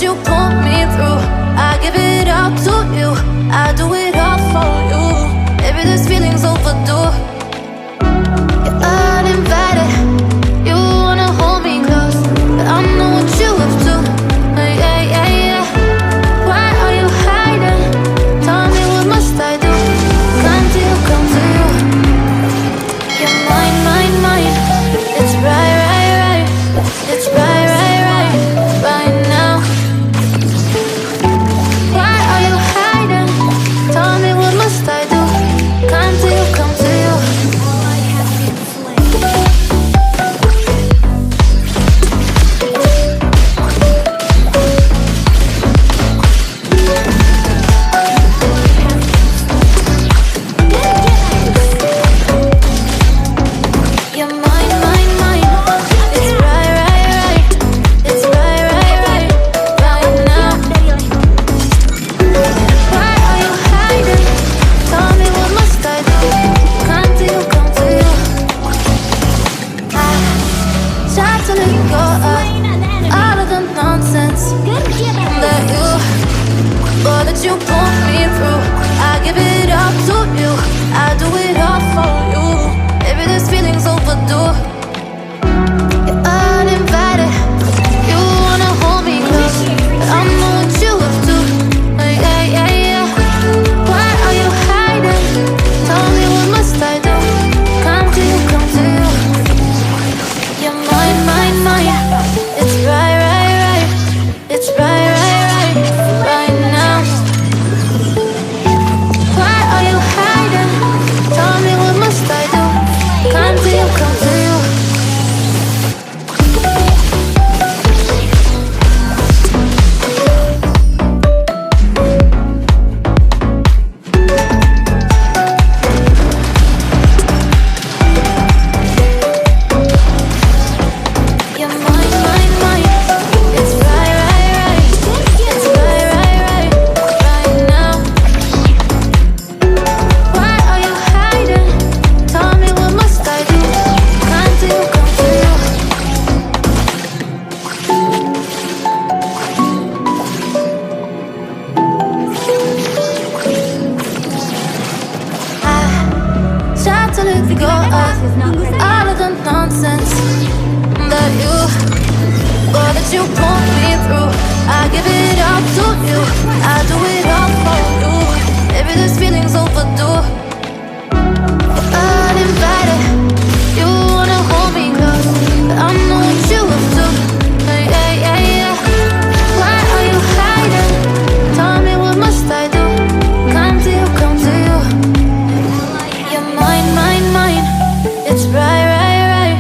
you pull me through. I give it up to you. I do it all for you. Maybe this feeling's overdue. You're uninvited. You wanna hold me close, but I know what you have to. Yeah, yeah, yeah. Why are you hiding? Tell me what must I do? Come to you, come to you. You're mine, mine, mine. It's right, right, right. It's right, right, right. Right now. Why are you hiding? Tell me what must I do? Come to you, come to you. You're mine, mine, mine. It's right, right, right. It's right, right, right. Right now. Why are you hiding? Tell me what must I do? Come to you, come to you. I try to let go of all of the nonsense that you, or that you pull me through. I give it up to you. I do it all for you. Maybe this feeling's overdue. You're uninvited. You wanna hold me close, but I know what you have to. Yeah, yeah, yeah. Why are you hiding? Tell me what must I do? Come to you, come to you. You're mine, mine, mine. It's right, right, right. It's right, right, right. Right now. Why are you hiding? Tell me what must I do? Come to you, come to you. You're mine, mine, mine. It's right, right, right. It's right, right, right. Right now. Why are you hiding? Tell me what must I do? Come to you, come to you. I try to let go of all of the nonsense that you, or that you pull me through. I give it up to you. I do it all for you. Maybe this feeling's overdue. You're uninvited. You wanna hold me close, but I know what you have to. Yeah, yeah, yeah. Why are you hiding? Tell me what must I do? Come to you, come to you. You're mine, mine, mine. It's right, right, right.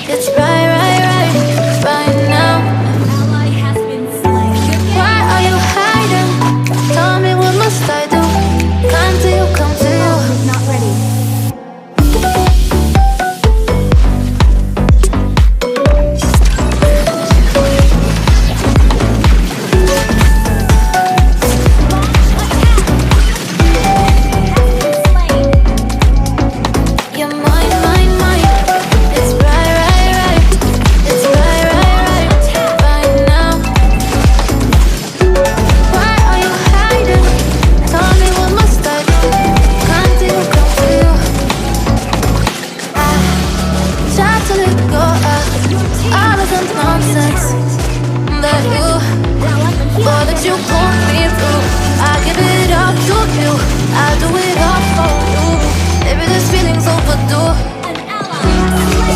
It's right, right, right. Right now. Why are you hiding? Tell me what must I do? Come to you, come to you. Not ready. You're mine, mine, mine. It's right, right, right. It's right, right, right. Right now. Why are you hiding? Tell me what must I do? Come to you, come to you. I try to let go of all of the nonsense that you, or that you pull me through. I give it up to you. I do it all for you. Maybe this feeling's overdue.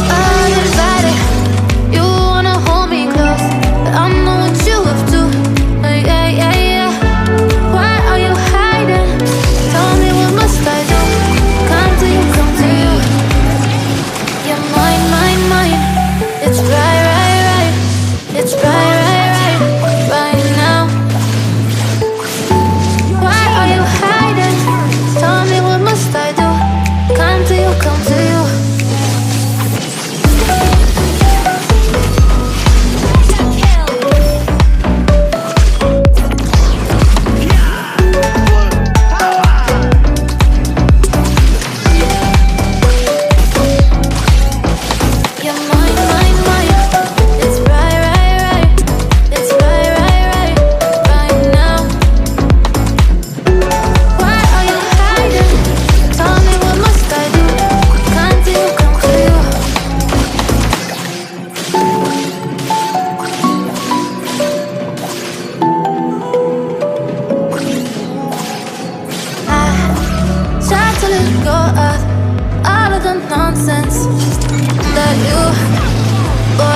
Uninvited. You wanna hold me close, but I know what you have to. Yeah, yeah, yeah. Why are you hiding? Tell me what must I do? Come to you, come to you. You're mine, mine, mine. It's right, right, right. It's right, right, right. Right now. Why are you hiding? Tell me what must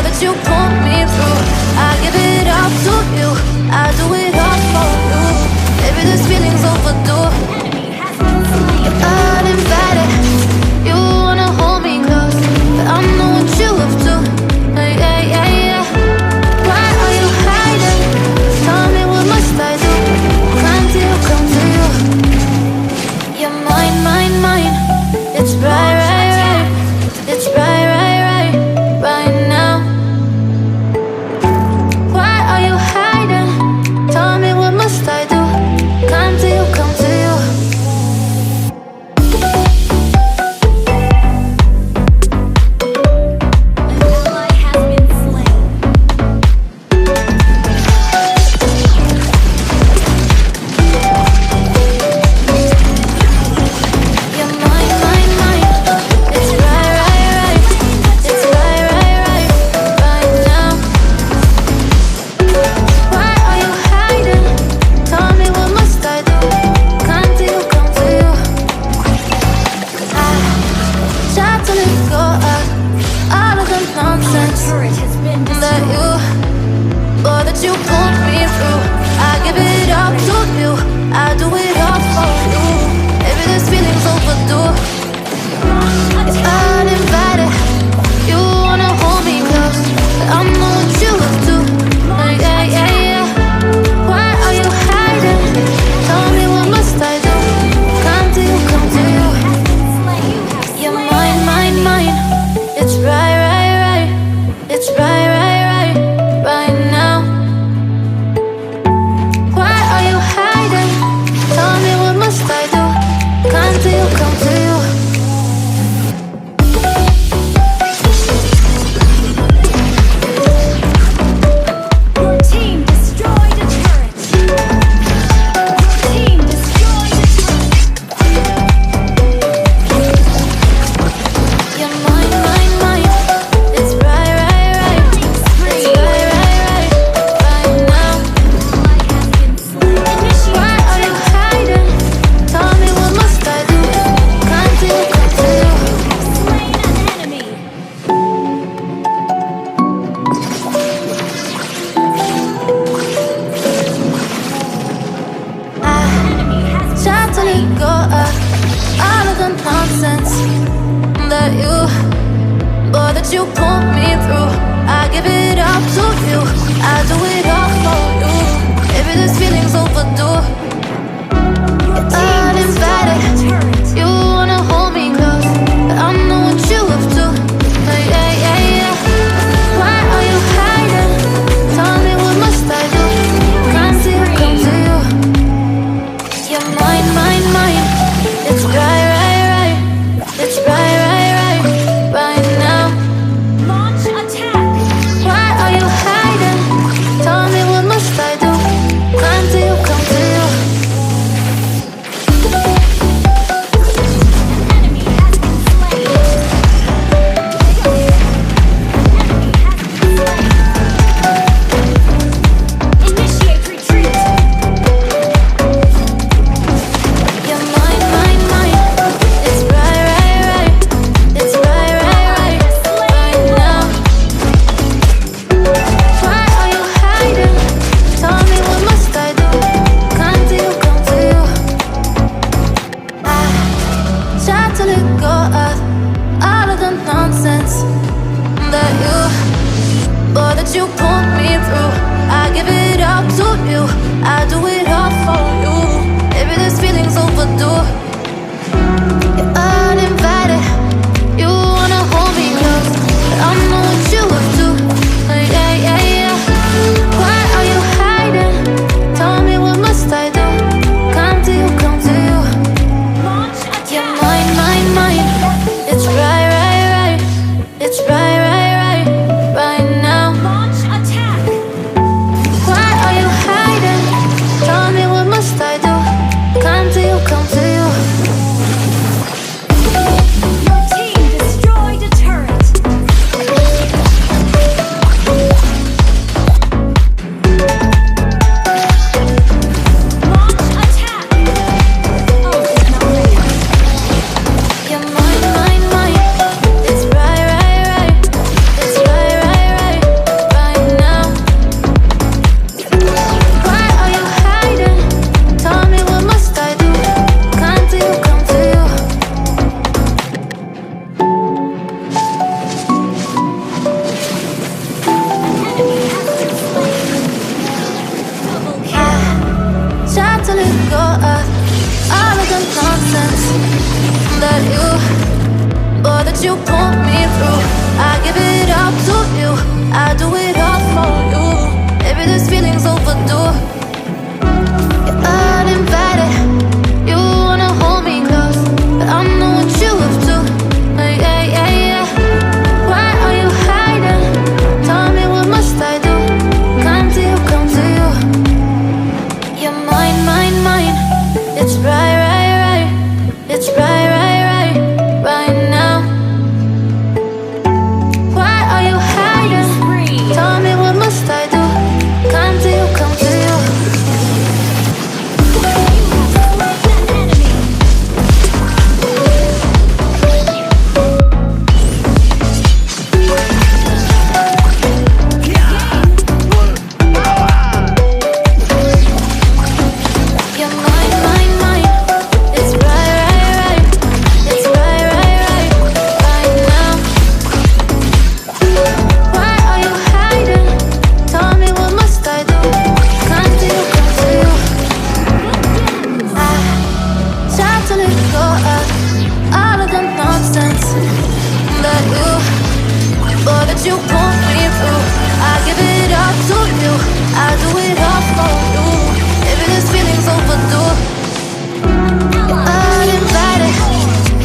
that you pull me through. I give it up to you, I do it all for you. Maybe this feeling's overdue. You're uninvited, you wanna hold me close, but I know what you have to. Yeah, yeah, yeah. Why are you hiding? Tell me what must I do? Can't you come to you? You're mine, mine, mine. It's right, right, right. It's right, right, right, right now. Why are you hiding? Tell me what must I do? Can't you come to you? You pulled me through. I give it up to you, I do it all for you. Maybe this feeling's overdue. It's uninvited, you wanna hold me close, but I know what you have to. Yeah, yeah, yeah. Why are you hiding? Tell me what must I do? Can't you come to you? You're mine, mine, mine. It's right, right, right. It's right, right, right, right now. Tell me what must I do? Can't you come to you? Your team destroyed a turret. Your team destroyed a turret. You're mine, mine, mine. It's right, right, right. It's right, right, right, right now. Why are you hiding? Tell me what must I do? Can't you come to you? Slain an enemy. Try to let go of all of the nonsense that you pulled me through. I give it up to you, I do it all for you. Maybe this feeling's overdue. Your team Uninvited, destroyed a turret. you wanna hold me close, but I know what you have to. Yeah, yeah, yeah. Why are you hiding? Tell me what must I do? Can't you come to you? You're mine, mine, mine. It's right, right, right. It's right, right, right, right now. Launch attack. Why are you hiding? Tell me what must I do? Can't you come to you? Enemy has been slain. Enemy has been slain. Initiate retreat. You're mine, mine, mine. It's right, right, right. It's right, right, right, right now. Why are you hiding? Tell me what must I do? Can't you come to you? I try to let go of all of the nonsense that you pulled me through. I give it up to you, I do it all for you. Maybe this feeling's overdue. You're uninvited, you wanna hold me close, but I know what you have to. Yeah, yeah, yeah. Why are you hiding? Tell me what must I do? Can't you come to you? Launch You're attack. mine, mine, mine. It's right, right, right. It's right, right, right, right now. Launch attack. Why are you hiding? Tell me what must that you pulled me through. I give it up to you, I do it all for you. Maybe this feeling's overdue. You're uninvited, you wanna hold me close, but I know what you have to. Yeah, yeah, yeah. Why are you hiding? Tell me what must I do? Come to you, come to you. You're mine, mine, mine. It's right, right, right. It's right, right, right, right now. Why are you hiding? Tell me what must I do? Come to you, come to you. You're mine, mine, mine. It's right, right, right. It's right, right, right, right now. Why are you hiding? Tell me what must I do? Come to you, come to you. I try to let go of all of the nonsense that you pulled me through. I give it up to you, I do it all for you. Maybe this feeling's overdue. You're uninvited,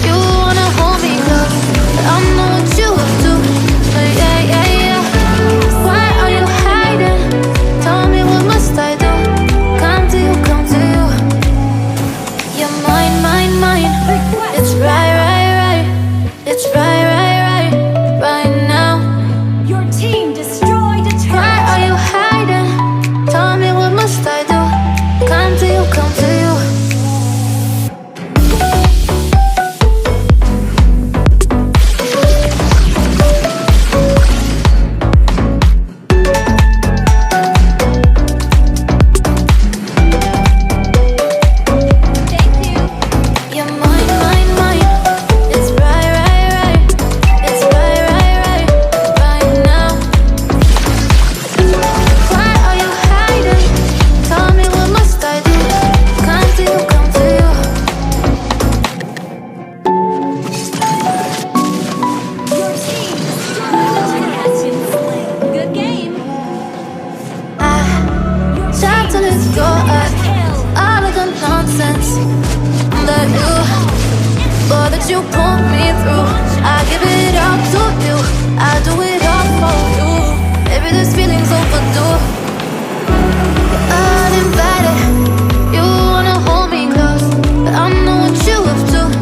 you wanna hold me close, but I know what you have to. Yeah, yeah, yeah. Why are you hiding? Tell me what must I do? Come to you, come to you. You're mine, mine, mine. It's right, right, right. It's right, right, right, right now. Your team destroyed a Why turret. are you hiding? Tell me what must I do? Come to you, come to you. Thank you. You're mine, mine, mine. It's right, right, right. It's right, right, right, right now. Why are you hiding? Tell me what must I do? Come to you, come to you. Your team destroyed a turret. Has been slain. Good game. I Your try to let team go destroyed of a kill. all of the nonsense that you pulled me through. I give it up to you, I do it all for